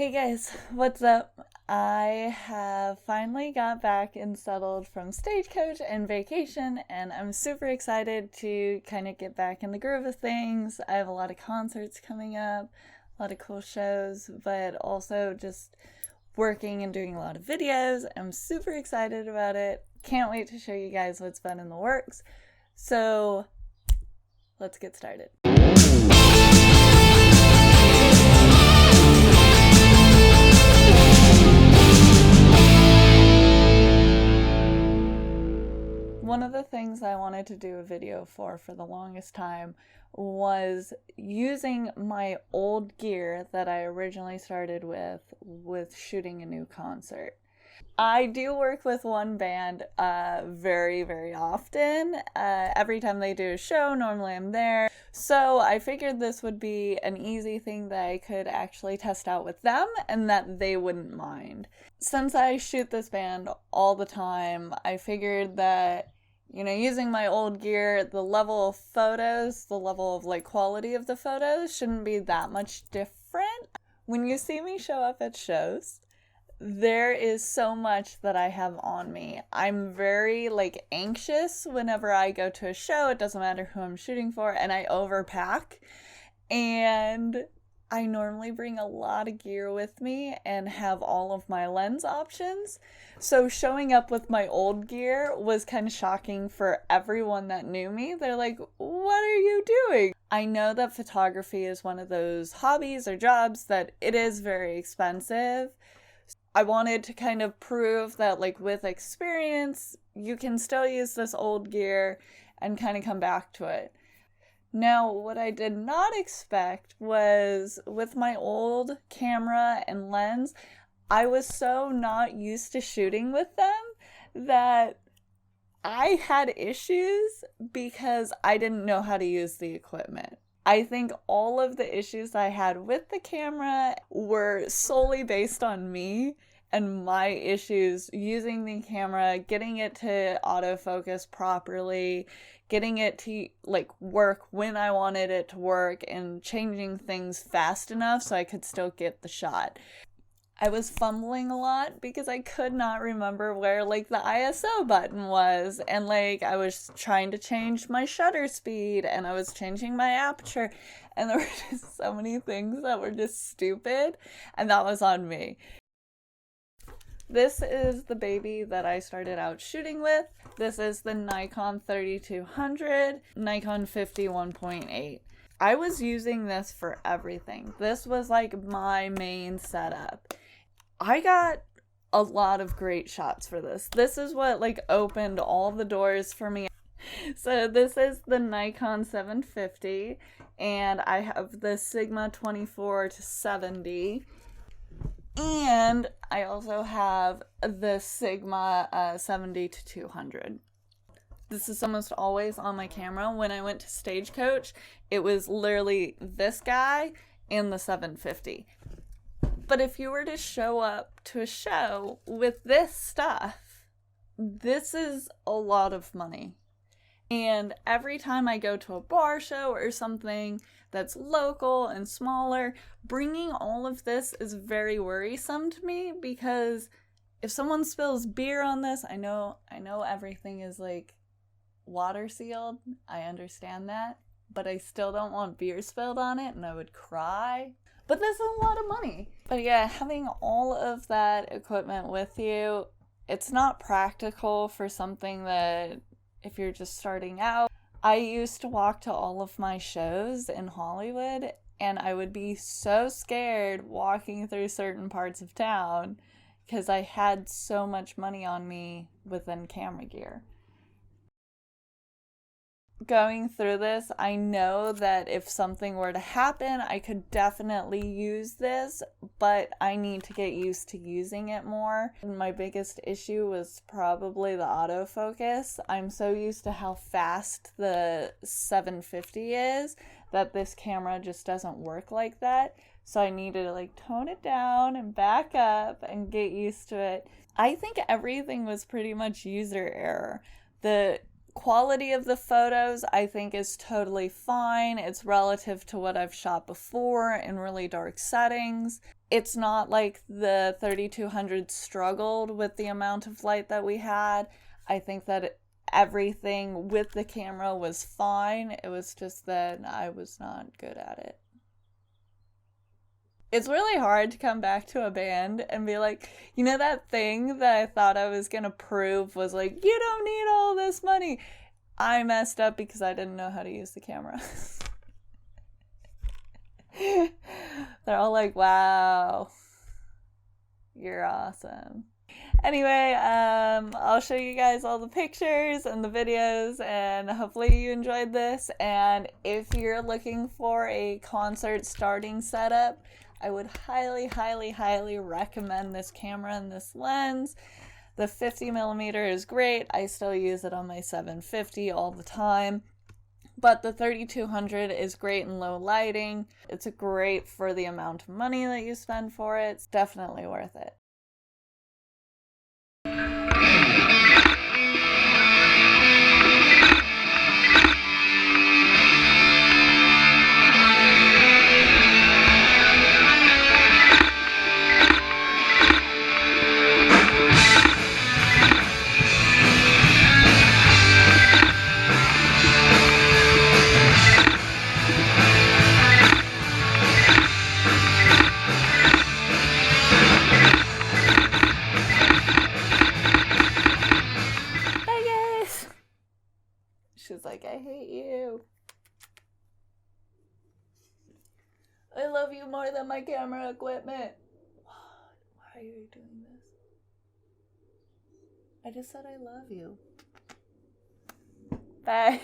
Hey guys, what's up? I have finally got back and settled from Stagecoach and vacation, and I'm super excited to kind of get back in the groove of things. I have a lot of concerts coming up, a lot of cool shows, but also just working and doing a lot of videos. I'm super excited about it. Can't wait to show you guys what's been in the works. So, let's get started. One of the things I wanted to do a video for the longest time was using my old gear that I originally started with shooting a new concert. I do work with one band very, very often. Every time they do a show, normally I'm there. So I figured this would be an easy thing that I could actually test out with them and that they wouldn't mind. Since I shoot this band all the time, I figured that using my old gear, the level of photos, the level of quality of the photos shouldn't be that much different. When you see me show up at shows, there is so much that I have on me. I'm very anxious whenever I go to a show. It doesn't matter who I'm shooting for, and I overpack. And I normally bring a lot of gear with me and have all of my lens options. So showing up with my old gear was kind of shocking for everyone that knew me. They're like, "What are you doing?" I know that photography is one of those hobbies or jobs that it is very expensive. I wanted to kind of prove that with experience, you can still use this old gear and kind of come back to it. Now, what I did not expect was with my old camera and lens, I was so not used to shooting with them that I had issues because I didn't know how to use the equipment. I think all of the issues I had with the camera were solely based on me and my issues using the camera, getting it to autofocus properly, getting it to work when I wanted it to work, and changing things fast enough so I could still get the shot. I was fumbling a lot because I could not remember where the ISO button was, and I was trying to change my shutter speed and I was changing my aperture, and there were just so many things that were just stupid, and that was on me. This is the baby that I started out shooting with. This is the Nikon 3200, Nikon 50 1.8. I was using this for everything. This was my main setup. I got a lot of great shots for this. This is what opened all the doors for me. So this is the Nikon 750, and I have the Sigma 24-70. And I also have the Sigma 70-200. This is almost always on my camera. When I went to Stagecoach, it was literally this guy and the 750. But if you were to show up to a show with this stuff, this is a lot of money. And every time I go to a bar show or something that's local and smaller, bringing all of this is very worrisome to me because if someone spills beer on this, I know everything is water sealed. I understand that, but I still don't want beer spilled on it and I would cry. But this is a lot of money. But yeah, having all of that equipment with you, it's not practical for something that if you're just starting out. I used to walk to all of my shows in Hollywood, and I would be so scared walking through certain parts of town because I had so much money on me within camera gear. Going through this, I know that if something were to happen, I could definitely use this, but I need to get used to using it more. My biggest issue was probably the autofocus. I'm so used to how fast the 750 is that this camera just doesn't work like that. So I needed to tone it down and back up and get used to it. I think everything was pretty much user error. The quality of the photos I think is totally fine. It's relative to what I've shot before in really dark settings. It's not like the 3200 struggled with the amount of light that we had. I think that everything with the camera was fine. It was just that I was not good at it. It's really hard to come back to a band and be like, you know, that thing that I thought I was gonna prove was like, you don't need all this money. I messed up because I didn't know how to use the camera. They're all like, wow, you're awesome. Anyway, I'll show you guys all the pictures and the videos, and hopefully you enjoyed this. And if you're looking for a concert starting setup, I would highly, highly, highly recommend this camera and this lens. The 50mm is great. I still use it on my 750 all the time. But the 3200 is great in low lighting. It's great for the amount of money that you spend for it. It's definitely worth it. She's like, I hate you. I love you more than my camera equipment. Why are you doing this? I just said I love you. Bye.